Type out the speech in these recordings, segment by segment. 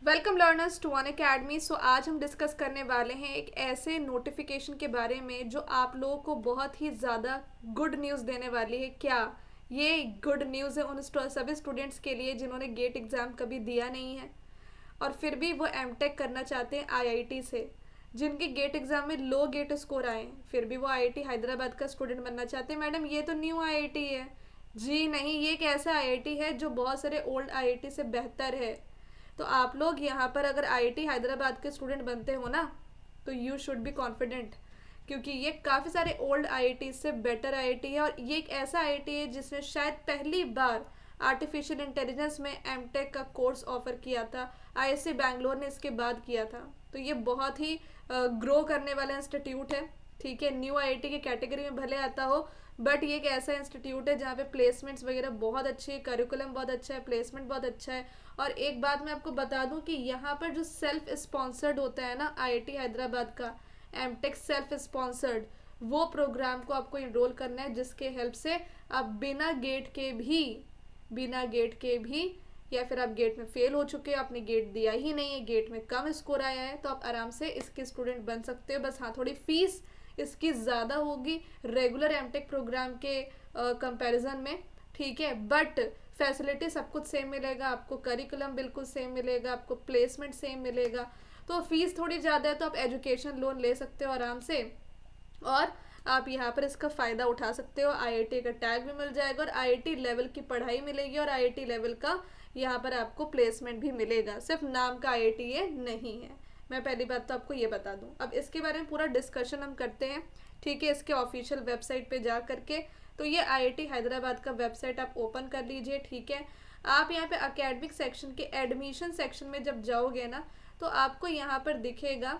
Welcome learners to Unacademy. So आज हम discuss करने वाले हैं एक ऐसे नोटिफिकेशन के बारे में जो आप लोगों को बहुत ही ज़्यादा गुड न्यूज़ देने वाली है। क्या ये गुड न्यूज़ है उन सभी स्टूडेंट्स के लिए जिन्होंने गेट एग्ज़ाम कभी दिया नहीं है और फिर भी वो एमटेक करना चाहते हैं आईआईटी से, जिनके गेट एग्ज़ाम में लो गेट स्कोर आए फिर भी वो आईआईटी हैदराबाद का स्टूडेंट बनना चाहते हैं। मैडम ये तो न्यू आईआईटी है। जी नहीं, ये एक ऐसा आईआईटी है जो बहुत सारे ओल्ड आईआईटी से बेहतर है। तो आप लोग यहाँ पर अगर आईआईटी हैदराबाद के स्टूडेंट बनते हो ना, तो यू शुड बी कॉन्फिडेंट, क्योंकि ये काफ़ी सारे ओल्ड आईआईटी से बेटर आईआईटी है और ये एक ऐसा आईआईटी है जिसने शायद पहली बार आर्टिफिशियल इंटेलिजेंस में एमटेक का कोर्स ऑफर किया था। आईएससी बैंगलोर ने इसके बाद किया था। तो ये बहुत ही ग्रो करने वाला इंस्टीट्यूट है। ठीक है, न्यू आईआईटी की कैटेगरी में भले आता हो, बट ये एक ऐसा इंस्टीट्यूट है जहाँ पे प्लेसमेंट्स वगैरह बहुत अच्छी है, करिकुलम बहुत अच्छा है, प्लेसमेंट बहुत अच्छा है। और एक बात मैं आपको बता दूं कि यहाँ पर जो सेल्फ स्पॉन्सर्ड होता है ना आईआईटी हैदराबाद का, एमटेक सेल्फ स्पॉन्सर्ड, वो प्रोग्राम को आपको इनरोल करना है, जिसके हेल्प से आप बिना गेट के भी या फिर आप गेट में फेल हो चुके हो, आपने गेट दिया ही नहीं है, गेट में कम स्कोर आया है, तो आप आराम से इसके स्टूडेंट बन सकते हो। बस हाँ, थोड़ी फीस इसकी ज़्यादा होगी रेगुलर एमटेक प्रोग्राम के कंपैरिजन में। ठीक है, बट फैसिलिटी सब कुछ सेम मिलेगा आपको, करिकुलम बिल्कुल सेम मिलेगा आपको, प्लेसमेंट सेम मिलेगा। तो फीस थोड़ी ज़्यादा है तो आप एजुकेशन लोन ले सकते हो आराम से, और आप यहाँ पर इसका फ़ायदा उठा सकते हो। आईआईटी का टैग भी मिल जाएगा और आईआईटी लेवल की पढ़ाई मिलेगी और आईआईटी लेवल का यहाँ पर आपको प्लेसमेंट भी मिलेगा। सिर्फ नाम का आईआईटी ये नहीं है। मैं पहली बात तो आपको ये बता दूँ। अब इसके बारे में पूरा डिस्कशन हम करते हैं। ठीक है, इसके ऑफिशियल वेबसाइट पे जा करके, तो ये आईआईटी हैदराबाद का वेबसाइट आप ओपन कर लीजिए। ठीक है, आप यहाँ पे अकेडमिक सेक्शन के एडमिशन सेक्शन में जब जाओगे ना, तो आपको यहाँ पर दिखेगा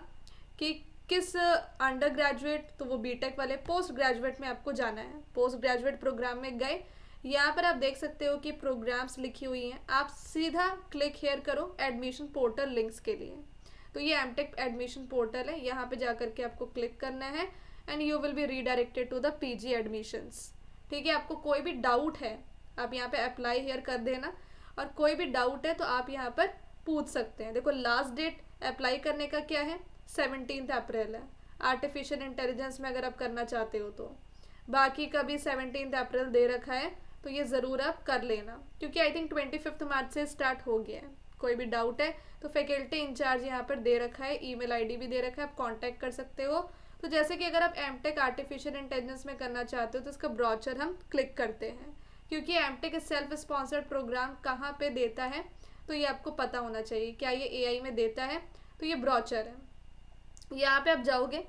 कि किस अंडर ग्रेजुएट, तो वो बीटेक वाले, पोस्ट ग्रेजुएट में आपको जाना है। पोस्ट ग्रेजुएट प्रोग्राम में गए, यहाँ पर आप देख सकते हो कि प्रोग्राम्स लिखी हुई हैं। आप सीधा क्लिक हेयर करो एडमिशन पोर्टल लिंक्स के लिए। तो ये एमटेक एडमिशन पोर्टल है, यहाँ पे जा करके आपको क्लिक करना है and you will be redirected to the PG admissions. ठीक है, आपको कोई भी डाउट है आप यहाँ पे अप्लाई हेयर कर देना, और कोई भी डाउट है तो आप यहाँ पर पूछ सकते हैं। देखो, लास्ट डेट अप्लाई करने का क्या है, 17 अप्रैल है। आर्टिफिशियल इंटेलिजेंस में अगर आप करना चाहते हो तो बाकी का भी 17 अप्रैल दे रखा है, तो ये ज़रूर आप कर लेना, क्योंकि आई थिंक 25 मार्च से स्टार्ट हो गया है। कोई भी डाउट है तो फैकल्टी इंचार्ज यहाँ पर दे रखा है, ईमेल आईडी भी दे रखा है, आप कांटेक्ट कर सकते हो। तो जैसे कि अगर आप एमटेक आर्टिफिशियल इंटेलिजेंस में करना चाहते हो तो इसका ब्रॉचर हम क्लिक करते हैं, क्योंकि एमटेक सेल्फ स्पॉन्सर्ड प्रोग्राम कहाँ पे देता है तो ये आपको पता होना चाहिए। क्या ये एआई में देता है? तो ये ब्रॉचर है। यहाँ पे आप जाओगे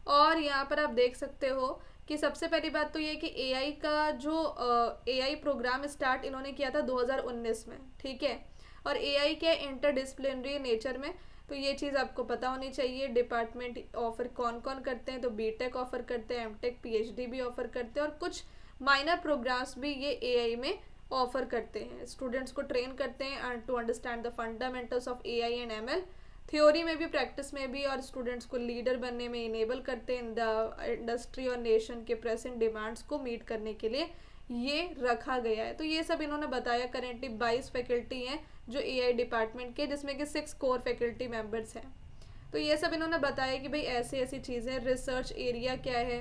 और यहाँ पर आप देख सकते हो कि सबसे पहली बात तो ये कि एआई का जो एआई प्रोग्राम स्टार्ट इन्होंने किया था 2019 में। ठीक है, और एआई के इंटरडिसिप्लिनरी नेचर में, तो ये चीज़ आपको पता होनी चाहिए। डिपार्टमेंट ऑफर कौन कौन करते हैं, तो बीटेक ऑफर करते हैं, एमटेक पीएचडी भी ऑफर करते हैं, और कुछ माइनर प्रोग्राम्स भी ये एआई में ऑफर करते हैं। स्टूडेंट्स को ट्रेन करते हैं to understand the fundamentals of AI and ML, theory में भी प्रैक्टिस में भी, और स्टूडेंट्स को लीडर बनने में इनेबल करते हैं इन द इंडस्ट्री और नेशन के प्रेसेंट डिमांड्स को मीट करने के लिए ये रखा गया है। तो ये सब इन्होंने बताया। करेंटली 22 फैकल्टी हैं जो एआई डिपार्टमेंट के, जिसमें कि 6 कोर फैकल्टी मेंबर्स हैं। तो ये सब इन्होंने बताया कि भाई ऐसी ऐसी चीज़ें। रिसर्च एरिया क्या है,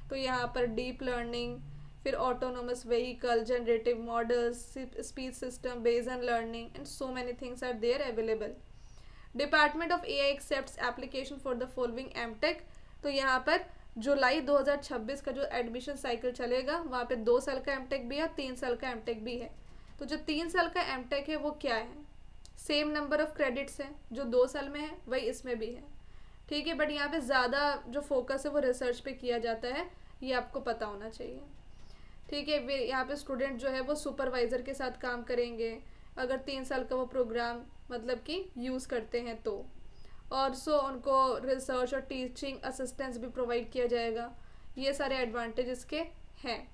तो यहाँ पर डीप लर्निंग, फिर autonomous vehicle, generative models, speech system, Bayesian learning and so many things are there available. Department of AI accepts application for the following MTech. तो यहाँ पर जुलाई 2026 का जो एडमिशन साइकिल चलेगा, वहाँ पे 2 साल का एमटेक भी है, 3 साल का एमटेक भी है। तो जो 3 साल का एमटेक है वो क्या है, सेम नंबर ऑफ क्रेडिट्स है जो 2 साल में है, वही इसमें भी है। ठीक है, बट यहाँ पे ज़्यादा जो फोकस है वो रिसर्च पे किया जाता है, ये आपको पता होना चाहिए। ठीक है, वे यहाँ पे स्टूडेंट जो है वो सुपरवाइज़र के साथ काम करेंगे अगर 3 साल का वो प्रोग्राम मतलब कि यूज़ करते हैं तो। और सो उनको रिसर्च और टीचिंग असिस्टेंस भी प्रोवाइड किया जाएगा। ये सारे एडवांटेज इसके हैं,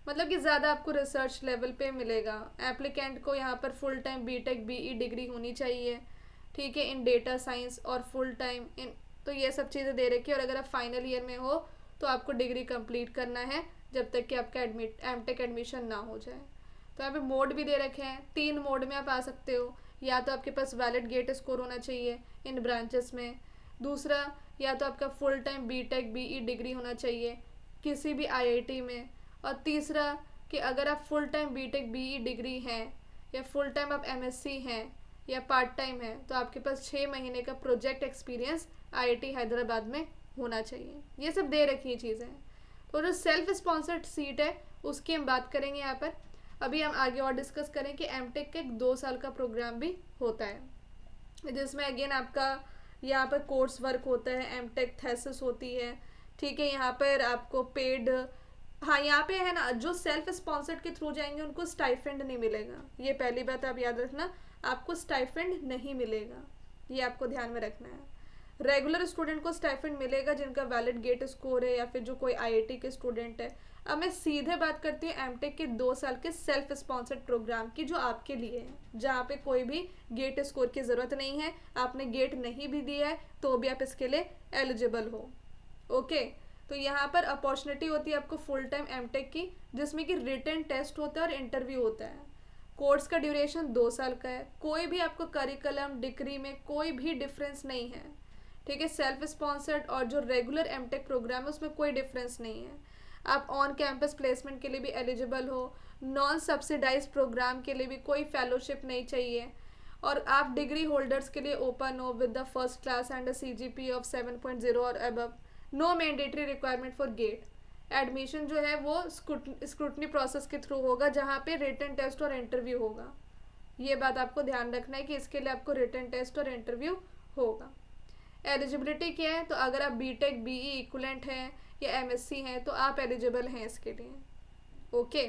मतलब कि ज़्यादा आपको रिसर्च लेवल पे मिलेगा। एप्लीकेंट को यहाँ पर full time BTech BE degree होनी चाहिए। ठीक है, इन डेटा साइंस और फुल टाइम इन, तो ये सब चीज़ें दे रखी है। और अगर आप फाइनल ईयर में हो तो आपको डिग्री कंप्लीट करना है जब तक कि आपका एमटेक एडमिशन ना हो जाए। तो यहाँ पे मोड भी दे रखे हैं, 3 मोड में आप आ सकते हो। या तो आपके पास वैलिड गेट स्कोर होना चाहिए इन ब्रांचेस में। दूसरा, या तो आपका full time BTech BE degree होना चाहिए किसी भी आईआईटी में। और तीसरा कि अगर आप full time BTech BE degree हैं या फुल टाइम आप एमएससी हैं या पार्ट टाइम है तो आपके पास 6 महीने का प्रोजेक्ट एक्सपीरियंस आईआईटी हैदराबाद में होना चाहिए। ये सब दे रखी चीज़ें। तो जो सेल्फ स्पॉन्सर्ड सीट है उसकी हम बात करेंगे यहाँ पर। अभी हम आगे और डिस्कस करें कि एमटेक का एक 2 साल का प्रोग्राम भी होता है जिसमें अगेन आपका यहाँ पर कोर्स वर्क होता है, एमटेक थेसिस होती है। ठीक है, यहाँ पर आपको पेड, हाँ यहाँ पे है ना, जो सेल्फ स्पॉन्सर्ड के थ्रू जाएंगे उनको स्टाइफेंड नहीं मिलेगा। ये पहली बात आप याद रखना, आपको स्टाइफेंड नहीं मिलेगा, ये आपको ध्यान में रखना है। रेगुलर स्टूडेंट को स्टाइफेंड मिलेगा जिनका वैलिड गेट स्कोर है या फिर जो कोई आईआईटी के स्टूडेंट है। अब मैं सीधे बात करती हूँ एमटेक के 2 साल के सेल्फ स्पॉन्सर्ड प्रोग्राम की जो आपके लिए है, जहाँ पे कोई भी गेट स्कोर की ज़रूरत नहीं है। आपने गेट नहीं भी दिया है तो भी आप इसके लिए एलिजिबल हो। ओके, तो यहाँ पर अपॉर्चुनिटी होती है आपको फुल टाइम एमटेक की, जिसमें कि रिटन टेस्ट होता है और इंटरव्यू होता है। कोर्स का ड्यूरेशन 2 साल का है। कोई भी आपको करिकुलम डिग्री में कोई भी डिफरेंस नहीं है। ठीक है, सेल्फ स्पॉन्सर्ड और जो रेगुलर एमटेक प्रोग्राम है उसमें कोई डिफरेंस नहीं है। आप ऑन कैंपस प्लेसमेंट के लिए भी एलिजिबल हो। नॉन सब्सिडाइज प्रोग्राम के लिए भी कोई फेलोशिप नहीं चाहिए। और आप डिग्री होल्डर्स के लिए ओपन हो with the first class and a CGPA of 7.0 और above. No mandatory requirement for GATE. Admission जो है वो स्क्रूटनी प्रोसेस के थ्रू होगा जहाँ पे रिटन टेस्ट और इंटरव्यू होगा। ये बात आपको ध्यान रखना है कि इसके लिए आपको रिटन टेस्ट और इंटरव्यू होगा। एलिजिबिलिटी क्या है, तो अगर आप बीटेक बीई इक्वलेंट हैं या एमएससी हैं तो आप एलिजिबल हैं इसके लिए। ओके,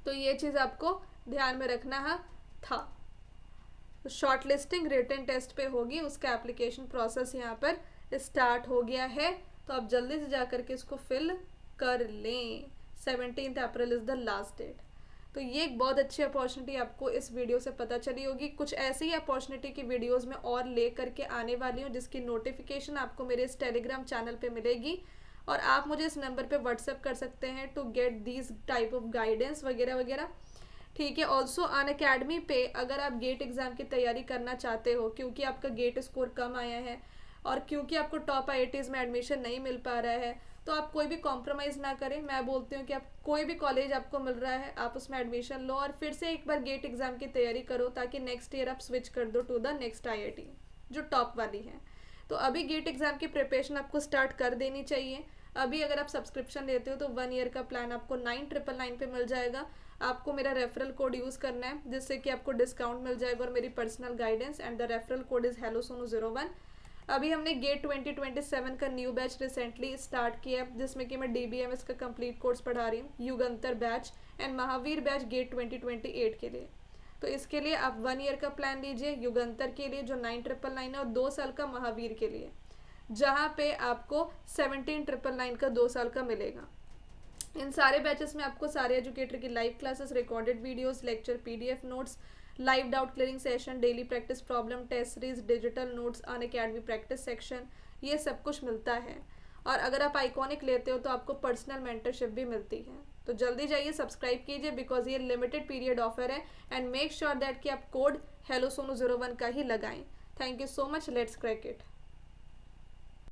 तो ये चीज़ आपको ध्यान में रखना है था। तो शॉर्ट लिस्टिंग रिटन टेस्ट पे होगी, उसका एप्लीकेशन प्रोसेस यहाँ पर स्टार्ट हो गया है, तो आप जल्दी से जा करके इसको फिल कर लें। 17 April is the last date. तो ये एक बहुत अच्छी अपॉर्चुनिटी आपको इस वीडियो से पता चली होगी। कुछ ऐसी ही अपॉर्चुनिटी की वीडियोस में और ले करके आने वाली हूँ जिसकी नोटिफिकेशन आपको मेरे इस टेलीग्राम चैनल पे मिलेगी और आप मुझे इस नंबर पे व्हाट्सएप कर सकते हैं to get these type of guidance वगैरह वगैरह। ठीक है, ऑल्सो अनअकैडमी पे अगर आप गेट एग्ज़ाम की तैयारी करना चाहते हो क्योंकि आपका गेट स्कोर कम आया है और क्योंकि आपको टॉप आईआईटीज़ में एडमिशन नहीं मिल पा रहा है, तो आप कोई भी कॉम्प्रोमाइज़ ना करें। मैं बोलती हूँ कि आप कोई भी कॉलेज आपको मिल रहा है आप उसमें एडमिशन लो और फिर से एक बार गेट एग्ज़ाम की तैयारी करो ताकि नेक्स्ट ईयर आप स्विच कर दो टू द नेक्स्ट आईआईटी जो टॉप वाली है। तो अभी गेट एग्ज़ाम की प्रिपरेशन आपको स्टार्ट कर देनी चाहिए। अभी अगर आप सब्सक्रिप्शन लेते हो तो 1 ईयर का प्लान आपको 9,999 पे मिल जाएगा। आपको मेरा रेफरल कोड यूज़ करना है जिससे कि आपको डिस्काउंट मिल जाएगा और मेरी personal guidance, and the referral code is HelloSonu01। अभी हमने गेट 2027 का न्यू बैच रिसेंटली स्टार्ट किया है जिसमें कि मैं DBMS का कंप्लीट कोर्स पढ़ा रही हूँ, Yugantar batch and Mahavir batch GATE 2028 के लिए। तो इसके लिए आप 1 ईयर का प्लान लीजिए युगंतर के लिए जो 9,999 है और 2 साल का महावीर के लिए जहाँ पे आपको 17,999 का 2 साल का मिलेगा। इन सारे बैचेस में आपको सारे एजुकेटर की live classes, recorded videos, lecture, PDF notes, live doubt clearing session, daily practice problem, test series, digital notes, Unacademy practice section, ये सब कुछ मिलता है। और अगर आप आइकॉनिक लेते हो तो आपको पर्सनल मेंटरशिप भी मिलती है। तो जल्दी जाइए सब्सक्राइब कीजिए बिकॉज ये लिमिटेड पीरियड ऑफर है एंड मेक श्योर दैट कि आप कोड HelloSonu01 का ही लगाएं। Thank you so much, let's crack it.